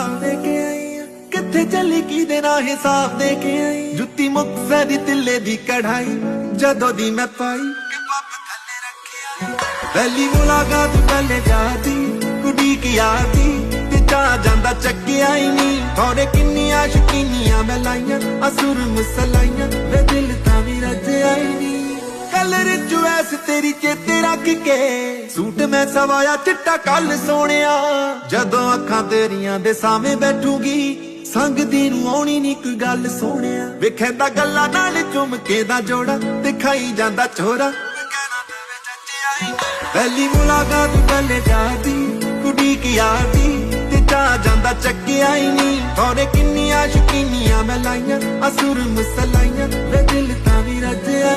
ਜਵਾਬ ਦੇ ਕੇ ਆਈ ਆਂ। ਕਿੱਥੇ ਚੱਲੀ ਕਿਹਦੇ ਨਾਲ ਹਿਸਾਬ ਦੇ ਕੇ ਆਈ। ਜੁੱਤੀ ਮੁਕਤਸਰ ਦੀ ਤਿੱਲੇ ਦੀ ਕਢਾਈ ਜਦੋਂ ਦੀ ਮੈਂ ਪਾਈ ਕਿ ਪੱਪ ਥੱਲੇ ਰੱਖਿਆ। ਪਹਿਲੀ ਮੁਲਾਕਾਤ ਪਹਿਲੇ ਜਾਦੀ ਕੁੜੀ ਕੀ ਆਦੀ ਤੇ ਜਾ ਜਾਂਦਾ ਚੱਕਿਆ ਹੀ ਨਹੀਂ। ਥੋੜੇ ਕਿੰਨੀਆਂ ਸ਼ਕੀਨੀਆਂ ਮੈਂ ਲਾਈਆਂ ਅਸੁਰ ਮਸਲਾਈਆਂ ਵੇ ਦਿਲ ਤਾਂ ਵੀ ਰੱਜਿਆ ਹੀ ਨਹੀਂ। ਕਲਰ ਚੁਐਸ ਤੇਰੀ ਚੇਤੇ ਰੱਖ ਕੇ ਸੂਟ ਮੈਂ ਸਵਾਇਆ ਚਿੱਟਾ ਕੱਲ ਸੋਹਣਿਆ। ਜਦੋਂ ਅੱਖਾਂ ਤੇਰੀਆਂ ਦੇ ਸਾਹਮਣੇ ਬੈਠੂਗੀ ਸੰਗ ਦੀ ਨੂੰ ਆਉਣੀ ਨੀ ਕੋਈ ਗੱਲ ਸੋਹਣਿਆ। ਵੇਖੈਂਦਾ ਗੱਲਾਂ ਨਾਲ ਚੁੰਮਕੇ ਦਾ ਜੋੜਾ ਤੇ ਖਾਈ ਜਾਂਦਾ ਛੋਰਾ। ਪਹਿਲੀ ਮੁਲਾਕਾਤ ਪਹਿਲੇ ਜਾਦੀ ਕੁੜੀ ਕੀ ਆਦੀ ਤੇ ਜਾ ਜਾਂਦਾ ਚੱਕਿਆ ਹੀ ਨਹੀਂ। ਥੋੜੇ ਕਿੰਨੀਆਂ ਸ਼ਕੀਨੀਆਂ ਮੈਂ ਲਾਈਆਂ ਅਸੁਰ ਮਸਲਾਈਆਂ ਵੇ ਦਿਲ ਤਾਂ ਵੀ ਰੱਜਿਆ